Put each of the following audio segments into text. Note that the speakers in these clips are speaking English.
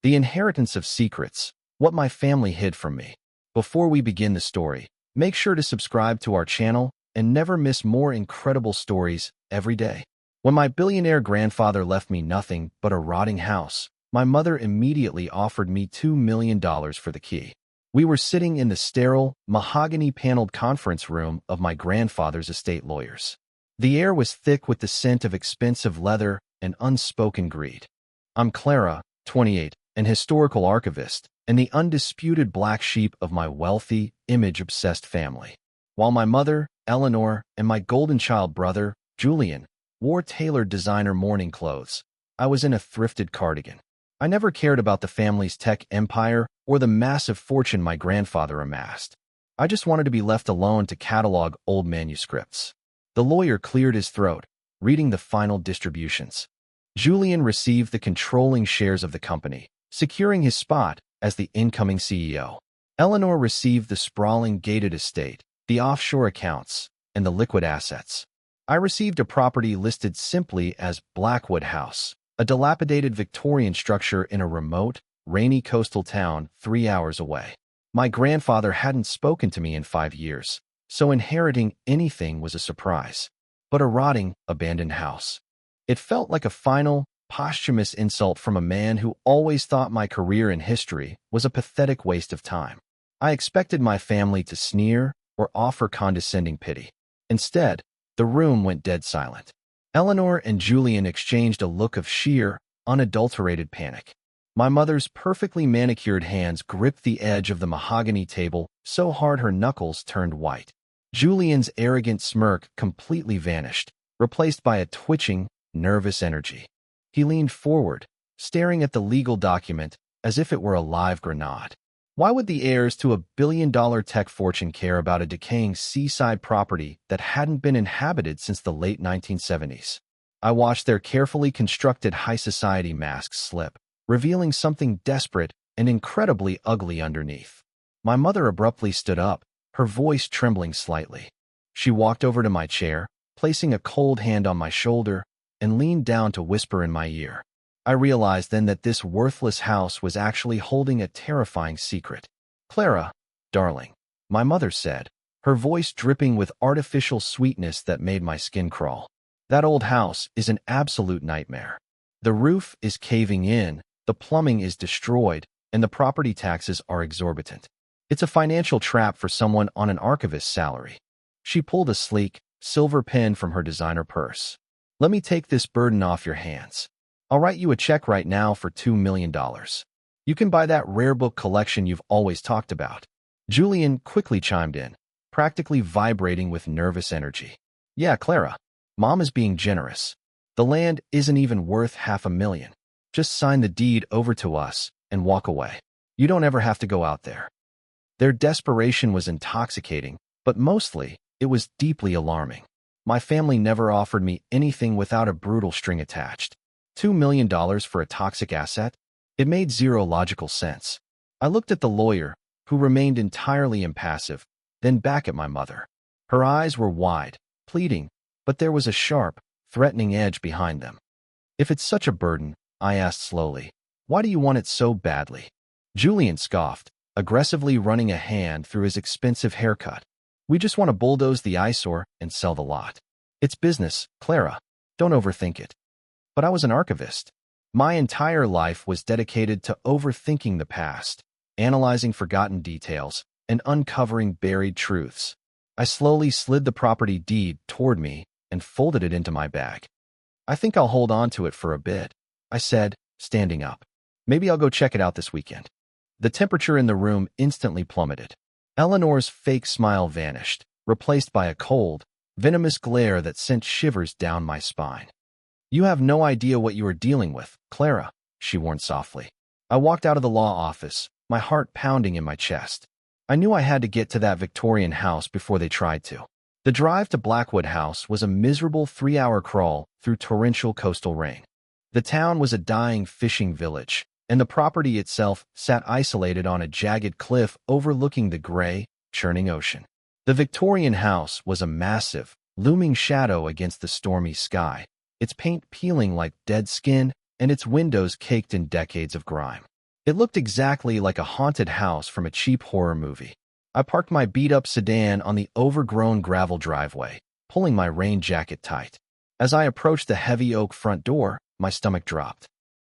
The Inheritance of Secrets, What My Family Hid from Me. Before we begin the story, make sure to subscribe to our channel and never miss more incredible stories every day. When my billionaire grandfather left me nothing but a rotting house, my mother immediately offered me $2 million for the key. We were sitting in the sterile, mahogany-paneled conference room of my grandfather's estate lawyers. The air was thick with the scent of expensive leather and unspoken greed. I'm Clara, 28, an historical archivist, and the undisputed black sheep of my wealthy, image-obsessed family. While my mother, Eleanor, and my golden child brother, Julian, wore tailored designer morning clothes, I was in a thrifted cardigan. I never cared about the family's tech empire or the massive fortune my grandfather amassed. I just wanted to be left alone to catalog old manuscripts. The lawyer cleared his throat, reading the final distributions. Julian received the controlling shares of the company, securing his spot as the incoming CEO. Eleanor received the sprawling gated estate, the offshore accounts, and the liquid assets. I received a property listed simply as Blackwood House, a dilapidated Victorian structure in a remote, rainy coastal town 3 hours away. My grandfather hadn't spoken to me in 5 years, so inheriting anything was a surprise. But a rotting, abandoned house. It felt like a final, posthumous insult from a man who always thought my career in history was a pathetic waste of time. I expected my family to sneer or offer condescending pity. Instead, the room went dead silent. Eleanor and Julian exchanged a look of sheer, unadulterated panic. My mother's perfectly manicured hands gripped the edge of the mahogany table so hard her knuckles turned white. Julian's arrogant smirk completely vanished, replaced by a twitching, nervous energy. He leaned forward, staring at the legal document as if it were a live grenade. Why would the heirs to a billion-dollar tech fortune care about a decaying seaside property that hadn't been inhabited since the late 1970s? I watched their carefully constructed high-society masks slip, revealing something desperate and incredibly ugly underneath. My mother abruptly stood up, her voice trembling slightly. She walked over to my chair, placing a cold hand on my shoulder, and leaned down to whisper in my ear. I realized then that this worthless house was actually holding a terrifying secret. "Clara, darling," my mother said, her voice dripping with artificial sweetness that made my skin crawl. "That old house is an absolute nightmare. The roof is caving in, the plumbing is destroyed, and the property taxes are exorbitant. It's a financial trap for someone on an archivist's salary." She pulled a sleek, silver pen from her designer purse. "Let me take this burden off your hands. I'll write you a check right now for $2 million. You can buy that rare book collection you've always talked about." Julian quickly chimed in, practically vibrating with nervous energy. "Yeah, Clara, Mom is being generous. The land isn't even worth $500,000. Just sign the deed over to us and walk away. You don't ever have to go out there." Their desperation was intoxicating, but mostly, it was deeply alarming. My family never offered me anything without a brutal string attached. $2 million for a toxic asset? It made zero logical sense. I looked at the lawyer, who remained entirely impassive, then back at my mother. Her eyes were wide, pleading, but there was a sharp, threatening edge behind them. "If it's such a burden," I asked slowly, "why do you want it so badly?" Julian scoffed, aggressively running a hand through his expensive haircut. "We just want to bulldoze the eyesore and sell the lot. It's business, Clara. Don't overthink it." But I was an archivist. My entire life was dedicated to overthinking the past, analyzing forgotten details, and uncovering buried truths. I slowly slid the property deed toward me and folded it into my bag. "I think I'll hold on to it for a bit," I said, standing up. "Maybe I'll go check it out this weekend." The temperature in the room instantly plummeted. Eleanor's fake smile vanished, replaced by a cold, venomous glare that sent shivers down my spine. "You have no idea what you are dealing with, Clara," she warned softly. I walked out of the law office, my heart pounding in my chest. I knew I had to get to that Victorian house before they tried to. The drive to Blackwood House was a miserable 3-hour crawl through torrential coastal rain. The town was a dying fishing village, and the property itself sat isolated on a jagged cliff overlooking the gray, churning ocean. The Victorian house was a massive, looming shadow against the stormy sky, its paint peeling like dead skin and its windows caked in decades of grime. It looked exactly like a haunted house from a cheap horror movie. I parked my beat-up sedan on the overgrown gravel driveway, pulling my rain jacket tight. As I approached the heavy oak front door, my stomach dropped.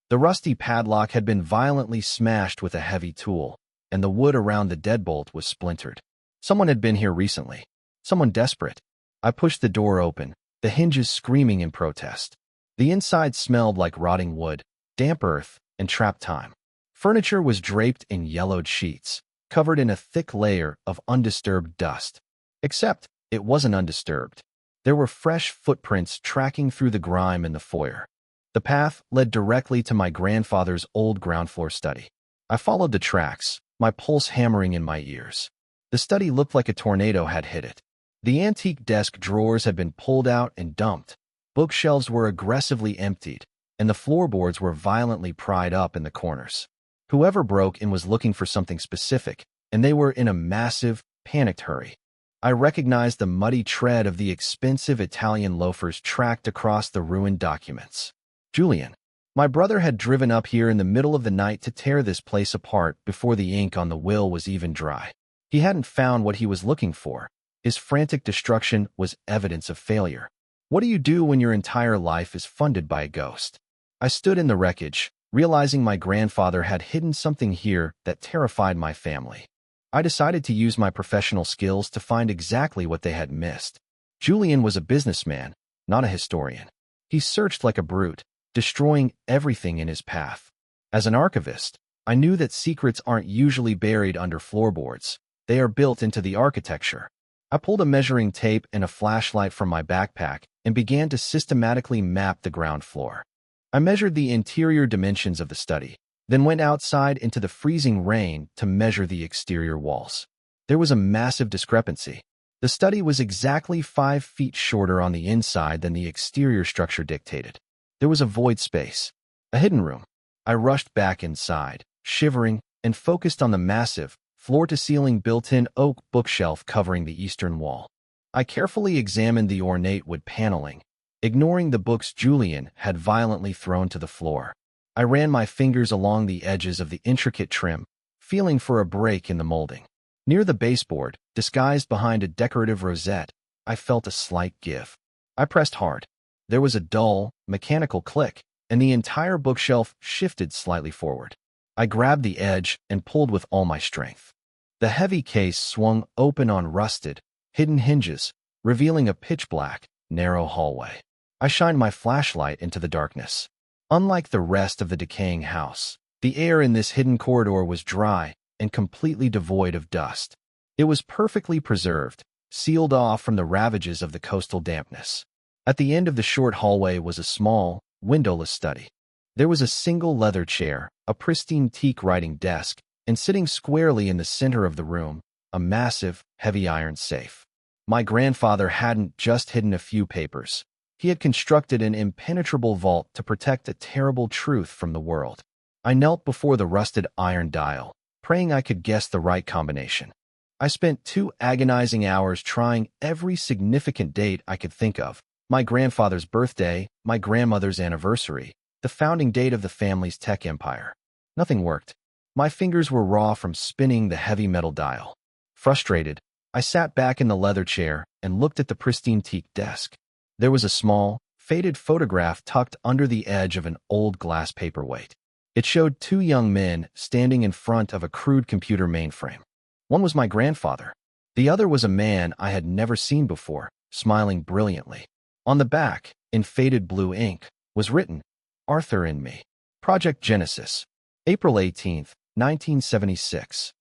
The rusty padlock had been violently smashed with a heavy tool, and the wood around the deadbolt was splintered. Someone had been here recently. Someone desperate. I pushed the door open, the hinges screaming in protest. The inside smelled like rotting wood, damp earth, and trapped time. Furniture was draped in yellowed sheets, covered in a thick layer of undisturbed dust. Except, it wasn't undisturbed. There were fresh footprints tracking through the grime in the foyer. The path led directly to my grandfather's old ground-floor study. I followed the tracks, my pulse hammering in my ears. The study looked like a tornado had hit it. The antique desk drawers had been pulled out and dumped. Bookshelves were aggressively emptied, and the floorboards were violently pried up in the corners. Whoever broke in was looking for something specific, and they were in a massive, panicked hurry. I recognized the muddy tread of the expensive Italian loafers tracked across the ruined documents. Julian. My brother had driven up here in the middle of the night to tear this place apart before the ink on the will was even dry. He hadn't found what he was looking for. His frantic destruction was evidence of failure. What do you do when your entire life is funded by a ghost? I stood in the wreckage, realizing my grandfather had hidden something here that terrified my family. I decided to use my professional skills to find exactly what they had missed. Julian was a businessman, not a historian. He searched like a brute, destroying everything in his path. As an archivist, I knew that secrets aren't usually buried under floorboards. They are built into the architecture. I pulled a measuring tape and a flashlight from my backpack and began to systematically map the ground floor. I measured the interior dimensions of the study, then went outside into the freezing rain to measure the exterior walls. There was a massive discrepancy. The study was exactly 5 feet shorter on the inside than the exterior structure dictated. There was a void space, a hidden room. I rushed back inside, shivering, and focused on the massive, floor-to-ceiling built-in oak bookshelf covering the eastern wall. I carefully examined the ornate wood paneling, ignoring the books Julian had violently thrown to the floor. I ran my fingers along the edges of the intricate trim, feeling for a break in the molding. Near the baseboard, disguised behind a decorative rosette, I felt a slight give. I pressed hard. There was a dull, mechanical click, and the entire bookshelf shifted slightly forward. I grabbed the edge and pulled with all my strength. The heavy case swung open on rusted, hidden hinges, revealing a pitch-black, narrow hallway. I shined my flashlight into the darkness. Unlike the rest of the decaying house, the air in this hidden corridor was dry and completely devoid of dust. It was perfectly preserved, sealed off from the ravages of the coastal dampness. At the end of the short hallway was a small, windowless study. There was a single leather chair, a pristine teak writing desk, and sitting squarely in the center of the room, a massive, heavy iron safe. My grandfather hadn't just hidden a few papers. He had constructed an impenetrable vault to protect a terrible truth from the world. I knelt before the rusted iron dial, praying I could guess the right combination. I spent 2 agonizing hours trying every significant date I could think of: my grandfather's birthday, my grandmother's anniversary, the founding date of the family's tech empire. Nothing worked. My fingers were raw from spinning the heavy metal dial. Frustrated, I sat back in the leather chair and looked at the pristine teak desk. There was a small, faded photograph tucked under the edge of an old glass paperweight. It showed 2 young men standing in front of a crude computer mainframe. One was my grandfather. The other was a man I had never seen before, smiling brilliantly. On the back, in faded blue ink, was written, "Arthur and Me. Project Genesis. April 18, 1976.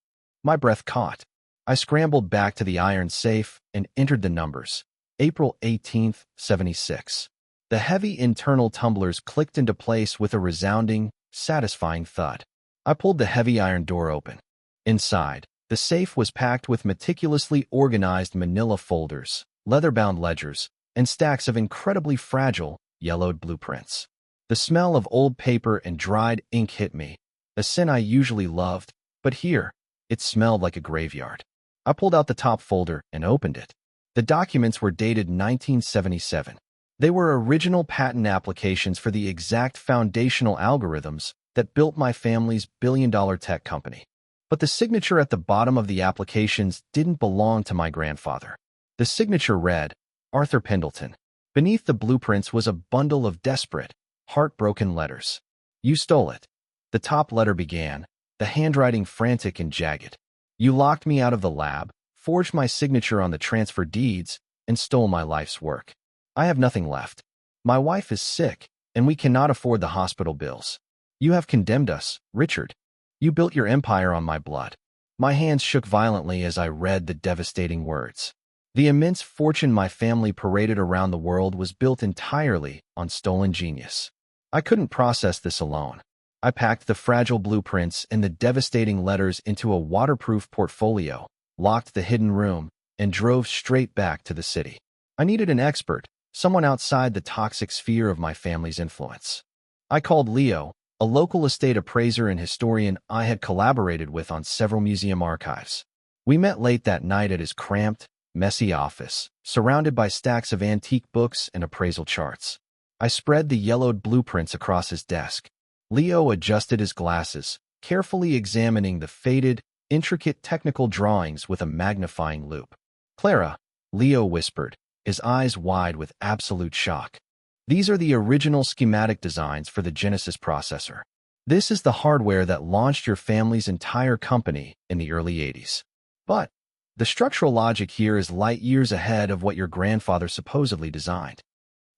My breath caught. I scrambled back to the iron safe and entered the numbers. April 18, 76. The heavy internal tumblers clicked into place with a resounding, satisfying thud. I pulled the heavy iron door open. Inside, the safe was packed with meticulously organized manila folders, leather-bound ledgers, and stacks of incredibly fragile, yellowed blueprints. The smell of old paper and dried ink hit me, a scent I usually loved, but here, it smelled like a graveyard. I pulled out the top folder and opened it. The documents were dated 1977. They were original patent applications for the exact foundational algorithms that built my family's billion-dollar tech company. But the signature at the bottom of the applications didn't belong to my grandfather. The signature read, Arthur Pendleton. Beneath the blueprints was a bundle of desperate, heartbroken letters. You stole it. The top letter began, the handwriting frantic and jagged. You locked me out of the lab, forged my signature on the transfer deeds, and stole my life's work. I have nothing left. My wife is sick, and we cannot afford the hospital bills. You have condemned us, Richard. You built your empire on my blood. My hands shook violently as I read the devastating words. The immense fortune my family paraded around the world was built entirely on stolen genius. I couldn't process this alone. I packed the fragile blueprints and the devastating letters into a waterproof portfolio, locked the hidden room, and drove straight back to the city. I needed an expert, someone outside the toxic sphere of my family's influence. I called Leo, a local estate appraiser and historian I had collaborated with on several museum archives. We met late that night at his cramped, messy office, surrounded by stacks of antique books and appraisal charts. I spread the yellowed blueprints across his desk. Leo adjusted his glasses, carefully examining the faded, intricate technical drawings with a magnifying loupe. Clara, Leo whispered, his eyes wide with absolute shock. These are the original schematic designs for the Genesis processor. This is the hardware that launched your family's entire company in the early 80s. But the structural logic here is light years ahead of what your grandfather supposedly designed.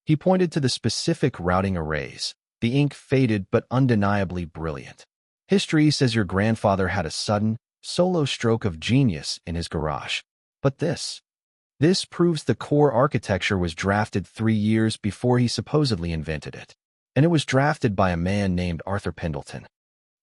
He pointed to the specific routing arrays, the ink faded but undeniably brilliant. History says your grandfather had a sudden, solo stroke of genius in his garage. But this proves the core architecture was drafted 3 years before he supposedly invented it. And it was drafted by a man named Arthur Pendleton.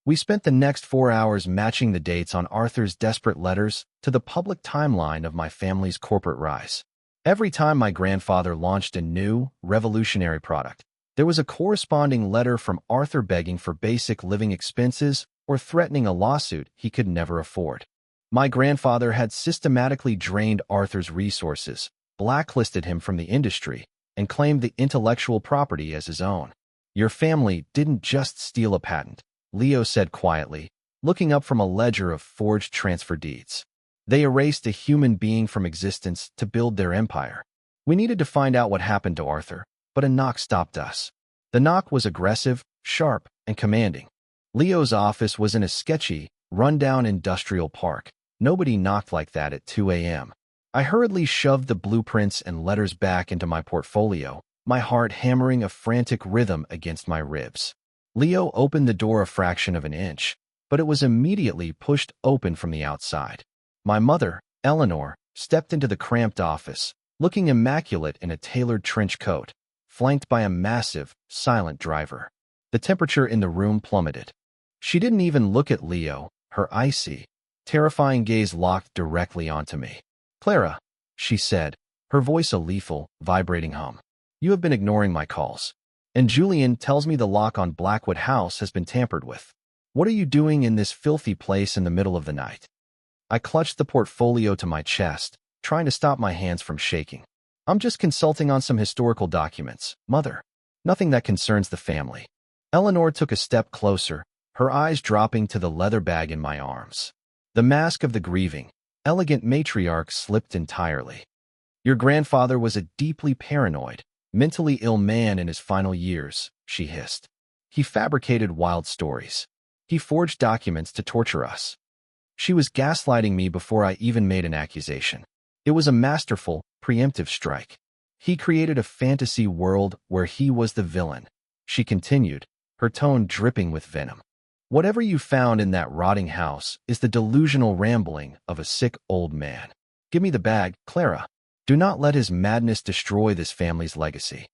We spent the next 4 hours matching the dates on Arthur's desperate letters to the public timeline of my family's corporate rise. Every time my grandfather launched a new, revolutionary product, there was a corresponding letter from Arthur begging for basic living expenses or threatening a lawsuit he could never afford. My grandfather had systematically drained Arthur's resources, blacklisted him from the industry, and claimed the intellectual property as his own. Your family didn't just steal a patent, Leo said quietly, looking up from a ledger of forged transfer deeds. They erased a human being from existence to build their empire. We needed to find out what happened to Arthur, but a knock stopped us. The knock was aggressive, sharp, and commanding. Leo's office was in a sketchy, run-down industrial park. Nobody knocked like that at 2 a.m. I hurriedly shoved the blueprints and letters back into my portfolio, my heart hammering a frantic rhythm against my ribs. Leo opened the door a fraction of an inch, but it was immediately pushed open from the outside. My mother, Eleanor, stepped into the cramped office, looking immaculate in a tailored trench coat, flanked by a massive, silent driver. The temperature in the room plummeted. She didn't even look at Leo, her icy, terrifying gaze locked directly onto me. Clara, she said, her voice a lethal, vibrating hum. You have been ignoring my calls. And Julian tells me the lock on Blackwood House has been tampered with. What are you doing in this filthy place in the middle of the night? I clutched the portfolio to my chest, trying to stop my hands from shaking. I'm just consulting on some historical documents, Mother. Nothing that concerns the family. Eleanor took a step closer, her eyes dropping to the leather bag in my arms. The mask of the grieving, elegant matriarch slipped entirely. Your grandfather was a deeply paranoid, mentally ill man in his final years, she hissed. He fabricated wild stories. He forged documents to torture us. She was gaslighting me before I even made an accusation. It was a masterful, preemptive strike. He created a fantasy world where he was the villain. She continued, her tone dripping with venom. Whatever you found in that rotting house is the delusional rambling of a sick old man. Give me the bag, Clara. Do not let his madness destroy this family's legacy.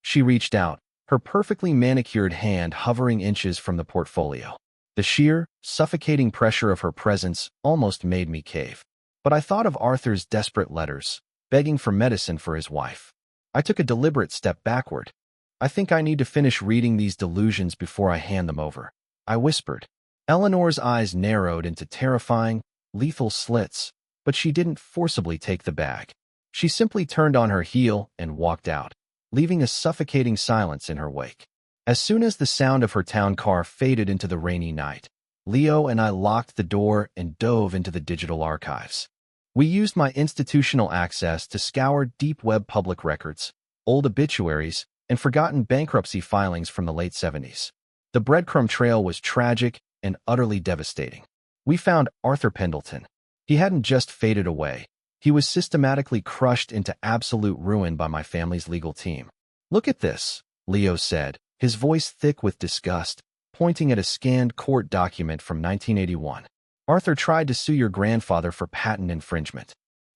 She reached out, her perfectly manicured hand hovering inches from the portfolio. The sheer, suffocating pressure of her presence almost made me cave. But I thought of Arthur's desperate letters, begging for medicine for his wife. I took a deliberate step backward. I think I need to finish reading these delusions before I hand them over, I whispered. Eleanor's eyes narrowed into terrifying, lethal slits, but she didn't forcibly take the bag. She simply turned on her heel and walked out, leaving a suffocating silence in her wake. As soon as the sound of her town car faded into the rainy night, Leo and I locked the door and dove into the digital archives. We used my institutional access to scour deep web public records, old obituaries, and forgotten bankruptcy filings from the late 70s. The breadcrumb trail was tragic and utterly devastating. We found Arthur Pendleton. He hadn't just faded away. He was systematically crushed into absolute ruin by my family's legal team. "Look at this," Leo said, his voice thick with disgust, pointing at a scanned court document from 1981. "Arthur tried to sue your grandfather for patent infringement.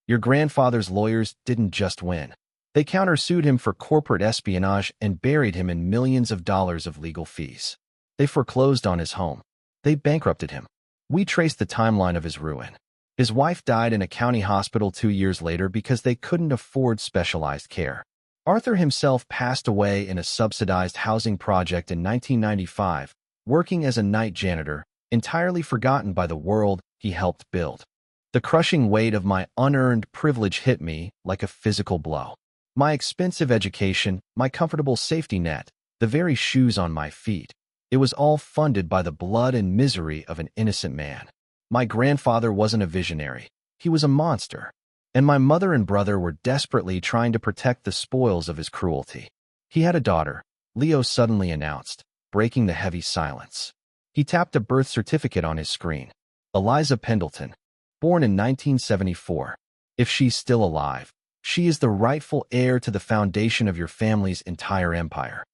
Your grandfather's lawyers didn't just win. They countersued him for corporate espionage and buried him in millions of dollars of legal fees. They foreclosed on his home. They bankrupted him. We traced the timeline of his ruin. His wife died in a county hospital 2 years later because they couldn't afford specialized care. Arthur himself passed away in a subsidized housing project in 1995, working as a night janitor, entirely forgotten by the world he helped build. The crushing weight of my unearned privilege hit me like a physical blow. My expensive education, my comfortable safety net, the very shoes on my feet. It was all funded by the blood and misery of an innocent man. My grandfather wasn't a visionary. He was a monster. And my mother and brother were desperately trying to protect the spoils of his cruelty. He had a daughter, Leo suddenly announced, breaking the heavy silence. He tapped a birth certificate on his screen. Eliza Pendleton, born in 1974. If she's still alive, she is the rightful heir to the foundation of your family's entire empire.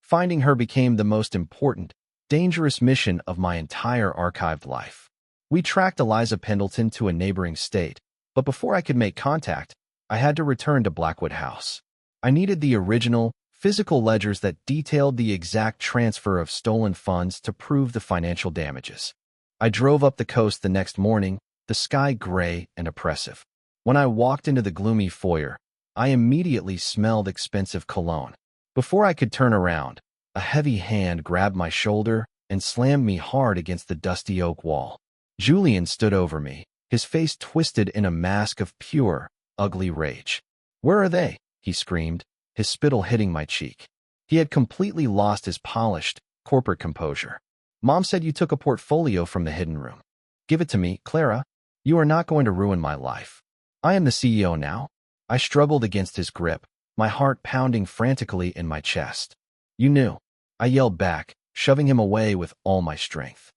Finding her became the most important, dangerous mission of my entire archived life. We tracked Eliza Pendleton to a neighboring state, but before I could make contact, I had to return to Blackwood House. I needed the original, physical ledgers that detailed the exact transfer of stolen funds to prove the financial damages. I drove up the coast the next morning, the sky gray and oppressive. When I walked into the gloomy foyer, I immediately smelled expensive cologne. Before I could turn around, a heavy hand grabbed my shoulder and slammed me hard against the dusty oak wall. Julian stood over me, his face twisted in a mask of pure, ugly rage. "Where are they?" he screamed, his spittle hitting my cheek. He had completely lost his polished, corporate composure. "Mom said you took a portfolio from the hidden room. Give it to me, Clara. You are not going to ruin my life. I am the CEO now." I struggled against his grip, my heart pounding frantically in my chest. "You knew," I yelled back, shoving him away with all my strength.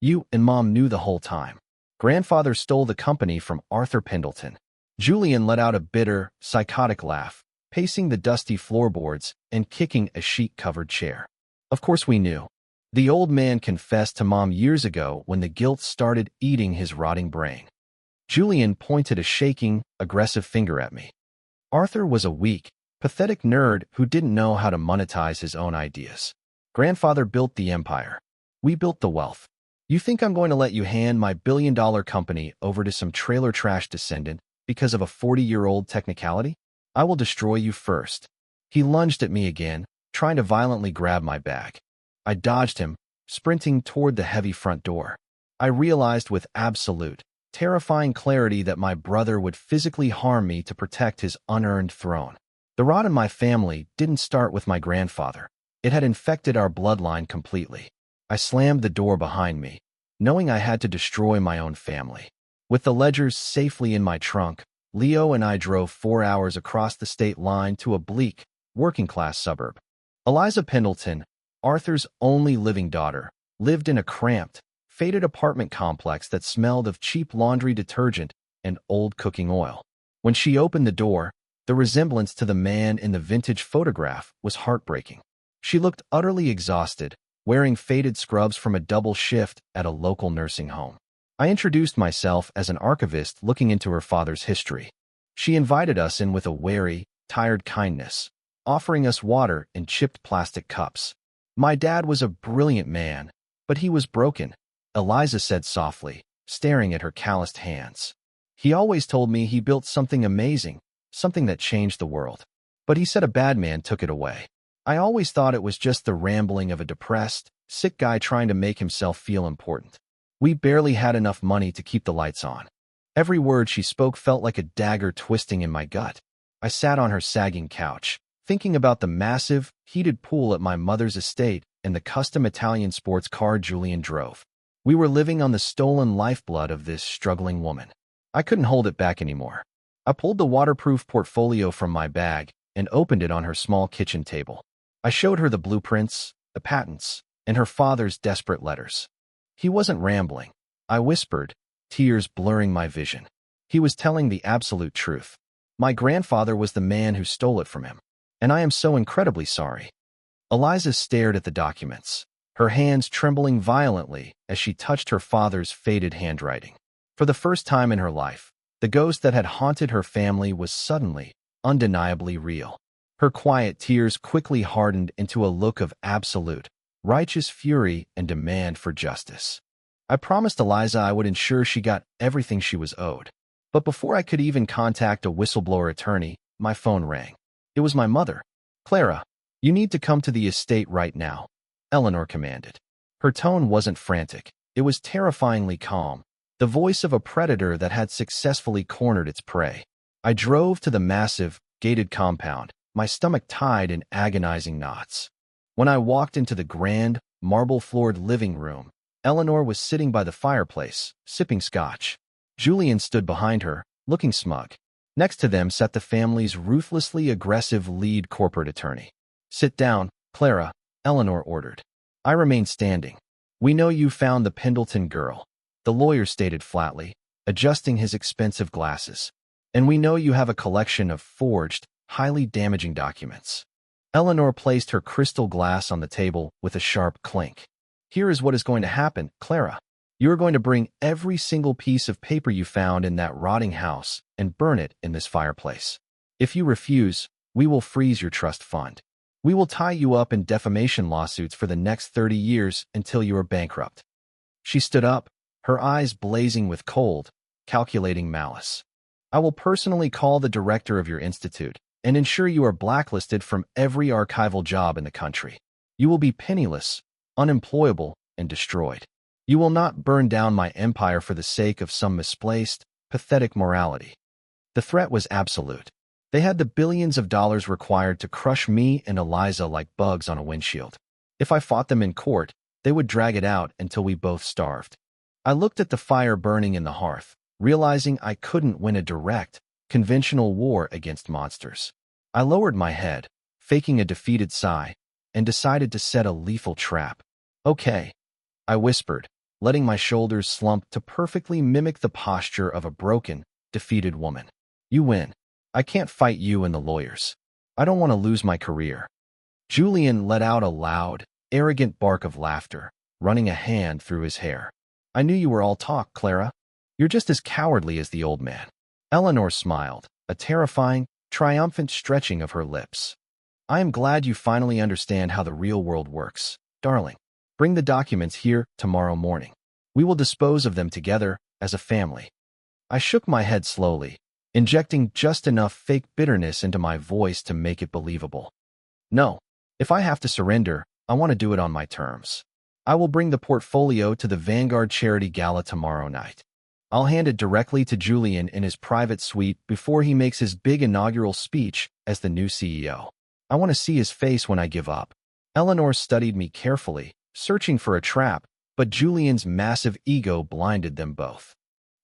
"You and Mom knew the whole time. Grandfather stole the company from Arthur Pendleton." Julian let out a bitter, psychotic laugh, pacing the dusty floorboards and kicking a sheet-covered chair. "Of course we knew. The old man confessed to Mom years ago when the guilt started eating his rotting brain." Julian pointed a shaking, aggressive finger at me. "Arthur was a weak, pathetic nerd who didn't know how to monetize his own ideas. Grandfather built the empire. We built the wealth. You think I'm going to let you hand my billion-dollar company over to some trailer trash descendant because of a 40-year-old technicality? I will destroy you first." He lunged at me again, trying to violently grab my bag. I dodged him, sprinting toward the heavy front door. I realized with absolute, terrifying clarity that my brother would physically harm me to protect his unearned throne. The rot in my family didn't start with my grandfather. It had infected our bloodline completely. I slammed the door behind me, knowing I had to destroy my own family. With the ledgers safely in my trunk, Leo and I drove 4 hours across the state line to a bleak, working-class suburb. Eliza Pendleton, Arthur's only living daughter, lived in a cramped, faded apartment complex that smelled of cheap laundry detergent and old cooking oil. When she opened the door, the resemblance to the man in the vintage photograph was heartbreaking. She looked utterly exhausted, wearing faded scrubs from a double shift at a local nursing home. I introduced myself as an archivist looking into her father's history. She invited us in with a wary, tired kindness, offering us water in chipped plastic cups. "My dad was a brilliant man, but he was broken," Eliza said softly, staring at her calloused hands. "He always told me he built something amazing, something that changed the world. But he said a bad man took it away. I always thought it was just the rambling of a depressed, sick guy trying to make himself feel important. We barely had enough money to keep the lights on." Every word she spoke felt like a dagger twisting in my gut. I sat on her sagging couch, thinking about the massive, heated pool at my mother's estate and the custom Italian sports car Julian drove. We were living on the stolen lifeblood of this struggling woman. I couldn't hold it back anymore. I pulled the waterproof portfolio from my bag and opened it on her small kitchen table. I showed her the blueprints, the patents, and her father's desperate letters. He wasn't rambling. I whispered, tears blurring my vision. He was telling the absolute truth. My grandfather was the man who stole it from him, and I am so incredibly sorry. Eliza stared at the documents, her hands trembling violently as she touched her father's faded handwriting. For the first time in her life, the ghost that had haunted her family was suddenly, undeniably real. Her quiet tears quickly hardened into a look of absolute, righteous fury and demand for justice. I promised Eliza I would ensure she got everything she was owed. But before I could even contact a whistleblower attorney, my phone rang. It was my mother. "Clara, you need to come to the estate right now," Eleanor commanded. Her tone wasn't frantic. It was terrifyingly calm, the voice of a predator that had successfully cornered its prey. I drove to the massive, gated compound, my stomach tied in agonizing knots. When I walked into the grand, marble-floored living room, Eleanor was sitting by the fireplace, sipping scotch. Julian stood behind her, looking smug. Next to them sat the family's ruthlessly aggressive lead corporate attorney. "Sit down, Clara," Eleanor ordered. I remained standing. "We know you found the Pendleton girl," the lawyer stated flatly, adjusting his expensive glasses. "And we know you have a collection of forged, highly damaging documents." Eleanor placed her crystal glass on the table with a sharp clink. "Here is what is going to happen, Clara. You are going to bring every single piece of paper you found in that rotting house and burn it in this fireplace. If you refuse, we will freeze your trust fund. We will tie you up in defamation lawsuits for the next 30 years until you are bankrupt." She stood up, her eyes blazing with cold, calculating malice. "I will personally call the director of your institute and ensure you are blacklisted from every archival job in the country. You will be penniless, unemployable, and destroyed. You will not burn down my empire for the sake of some misplaced, pathetic morality." The threat was absolute. They had the billions of dollars required to crush me and Eliza like bugs on a windshield. If I fought them in court, they would drag it out until we both starved. I looked at the fire burning in the hearth, realizing I couldn't win a direct, conventional war against monsters. I lowered my head, faking a defeated sigh, and decided to set a lethal trap. "Okay," I whispered, letting my shoulders slump to perfectly mimic the posture of a broken, defeated woman. "You win. I can't fight you and the lawyers. I don't want to lose my career." Julian let out a loud, arrogant bark of laughter, running a hand through his hair. "I knew you were all talk, Clara. You're just as cowardly as the old man." Eleanor smiled, a terrifying, triumphant stretching of her lips. "I am glad you finally understand how the real world works, darling. Bring the documents here tomorrow morning. We will dispose of them together as a family." I shook my head slowly, injecting just enough fake bitterness into my voice to make it believable. "No, if I have to surrender, I want to do it on my terms. I will bring the portfolio to the Vanguard charity gala tomorrow night. I'll hand it directly to Julian in his private suite before he makes his big inaugural speech as the new CEO. I want to see his face when I give up." Eleanor studied me carefully, searching for a trap, but Julian's massive ego blinded them both.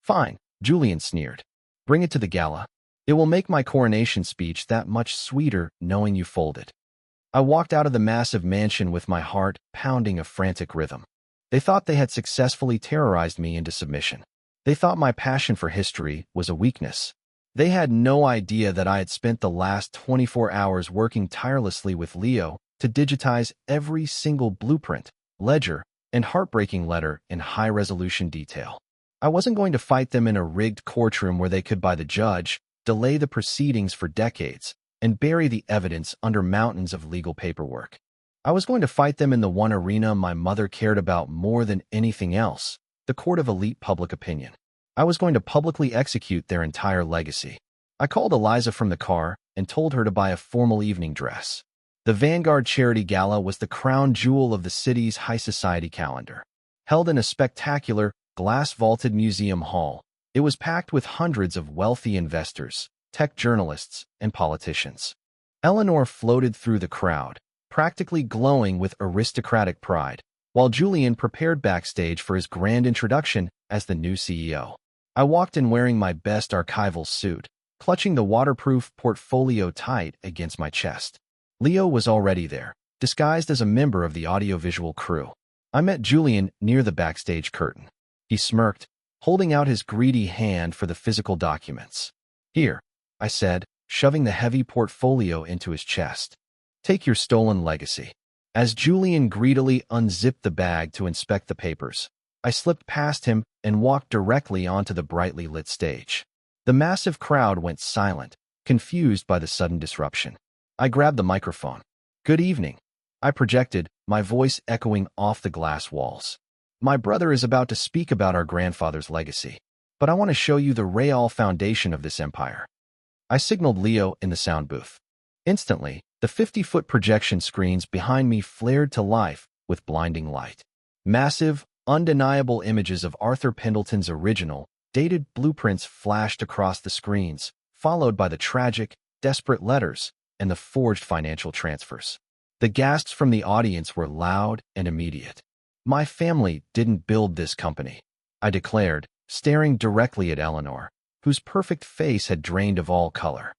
"Fine," Julian sneered. "Bring it to the gala. It will make my coronation speech that much sweeter knowing you folded." I walked out of the massive mansion with my heart pounding a frantic rhythm. They thought they had successfully terrorized me into submission. They thought my passion for history was a weakness. They had no idea that I had spent the last 24 hours working tirelessly with Leo to digitize every single blueprint, ledger, and heartbreaking letter in high-resolution detail. I wasn't going to fight them in a rigged courtroom where they could buy the judge, delay the proceedings for decades, and bury the evidence under mountains of legal paperwork. I was going to fight them in the one arena my mother cared about more than anything else, the court of elite public opinion. I was going to publicly execute their entire legacy. I called Eliza from the car and told her to buy a formal evening dress. The Vanguard Charity Gala was the crown jewel of the city's high society calendar. Held in a spectacular, glass-vaulted museum hall, it was packed with hundreds of wealthy investors, tech journalists, and politicians. Eleanor floated through the crowd, practically glowing with aristocratic pride, while Julian prepared backstage for his grand introduction as the new CEO. I walked in wearing my best archival suit, clutching the waterproof portfolio tight against my chest. Leo was already there, disguised as a member of the audiovisual crew. I met Julian near the backstage curtain. He smirked, holding out his greedy hand for the physical documents. "Here," I said, shoving the heavy portfolio into his chest. "Take your stolen legacy." As Julian greedily unzipped the bag to inspect the papers, I slipped past him and walked directly onto the brightly lit stage. The massive crowd went silent, confused by the sudden disruption. I grabbed the microphone. "Good evening," I projected, my voice echoing off the glass walls. "My brother is about to speak about our grandfather's legacy, but I want to show you the real foundation of this empire." I signaled Leo in the sound booth. Instantly, the 50-foot projection screens behind me flared to life with blinding light. Massive, undeniable images of Arthur Pendleton's original, dated blueprints flashed across the screens, followed by the tragic, desperate letters and the forged financial transfers. The gasps from the audience were loud and immediate. "My family didn't build this company," I declared, staring directly at Eleanor, whose perfect face had drained of all color.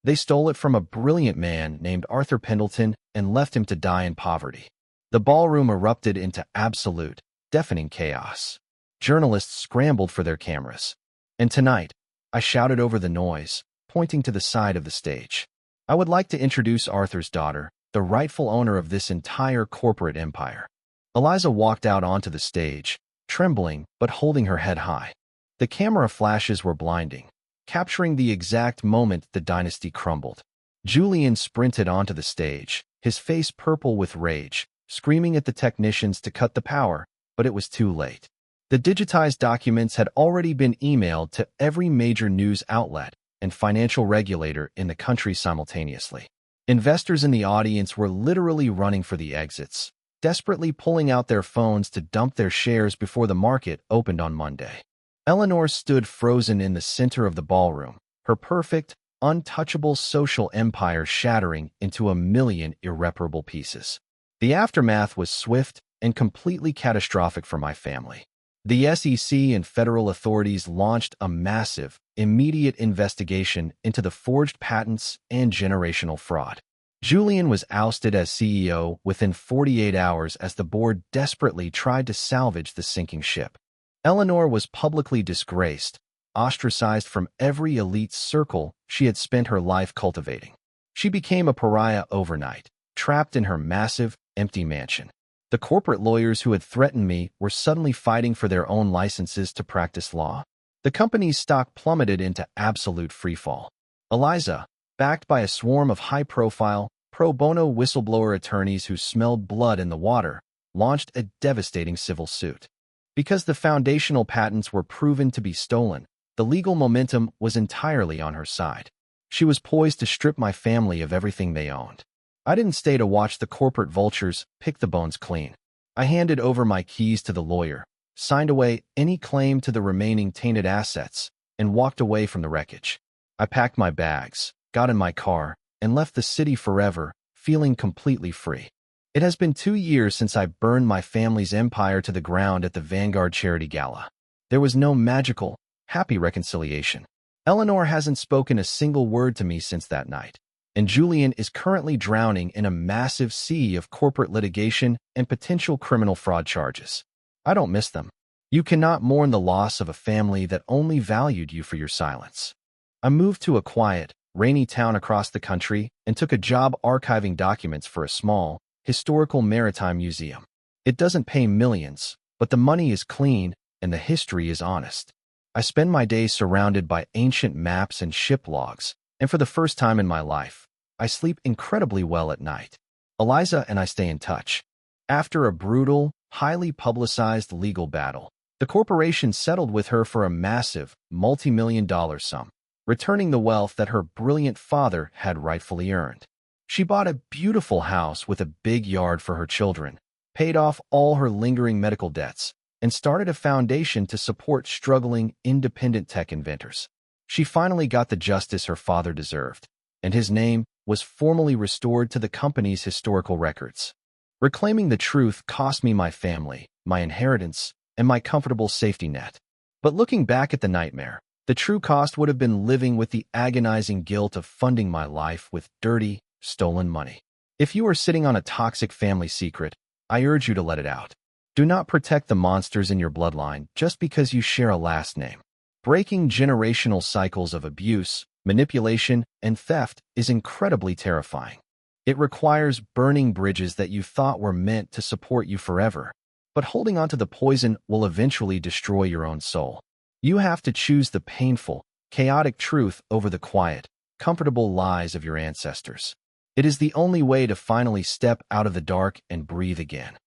"They stole it from a brilliant man named Arthur Pendleton and left him to die in poverty." The ballroom erupted into absolute, deafening chaos. Journalists scrambled for their cameras. "And tonight," I shouted over the noise, pointing to the side of the stage, "I would like to introduce Arthur's daughter, the rightful owner of this entire corporate empire." Eliza walked out onto the stage, trembling but holding her head high. The camera flashes were blinding, capturing the exact moment the dynasty crumbled. Julian sprinted onto the stage, his face purple with rage, screaming at the technicians to cut the power, but it was too late. The digitized documents had already been emailed to every major news outlet and financial regulator in the country simultaneously. Investors in the audience were literally running for the exits, desperately pulling out their phones to dump their shares before the market opened on Monday. Eleanor stood frozen in the center of the ballroom, her perfect, untouchable social empire shattering into a million irreparable pieces. The aftermath was swift and completely catastrophic for my family. The SEC and federal authorities launched a massive, immediate investigation into the forged patents and generational fraud. Julian was ousted as CEO within 48 hours as the board desperately tried to salvage the sinking ship. Eleanor was publicly disgraced, ostracized from every elite circle she had spent her life cultivating. She became a pariah overnight, trapped in her massive, empty mansion. The corporate lawyers who had threatened me were suddenly fighting for their own licenses to practice law. The company's stock plummeted into absolute freefall. Eliza, backed by a swarm of high-profile, pro bono whistleblower attorneys who smelled blood in the water, launched a devastating civil suit. Because the foundational patents were proven to be stolen, the legal momentum was entirely on her side. She was poised to strip my family of everything they owned. I didn't stay to watch the corporate vultures pick the bones clean. I handed over my keys to the lawyer, signed away any claim to the remaining tainted assets, and walked away from the wreckage. I packed my bags, got in my car, and left the city forever, feeling completely free. It has been 2 years since I burned my family's empire to the ground at the Vanguard Charity Gala. There was no magical, happy reconciliation. Eleanor hasn't spoken a single word to me since that night, and Julian is currently drowning in a massive sea of corporate litigation and potential criminal fraud charges. I don't miss them. You cannot mourn the loss of a family that only valued you for your silence. I moved to a quiet, rainy town across the country and took a job archiving documents for a small, historical maritime museum. It doesn't pay millions, but the money is clean and the history is honest. I spend my days surrounded by ancient maps and ship logs, and for the first time in my life, I sleep incredibly well at night. Eliza and I stay in touch. After a brutal, highly publicized legal battle, the corporation settled with her for a massive, multi-million-dollar sum, returning the wealth that her brilliant father had rightfully earned. She bought a beautiful house with a big yard for her children, paid off all her lingering medical debts, and started a foundation to support struggling, independent tech inventors. She finally got the justice her father deserved, and his name was formally restored to the company's historical records. Reclaiming the truth cost me my family, my inheritance, and my comfortable safety net. But looking back at the nightmare, the true cost would have been living with the agonizing guilt of funding my life with dirty, stolen money. If you are sitting on a toxic family secret, I urge you to let it out. Do not protect the monsters in your bloodline just because you share a last name. Breaking generational cycles of abuse, manipulation, and theft is incredibly terrifying. It requires burning bridges that you thought were meant to support you forever, but holding onto the poison will eventually destroy your own soul. You have to choose the painful, chaotic truth over the quiet, comfortable lies of your ancestors. It is the only way to finally step out of the dark and breathe again.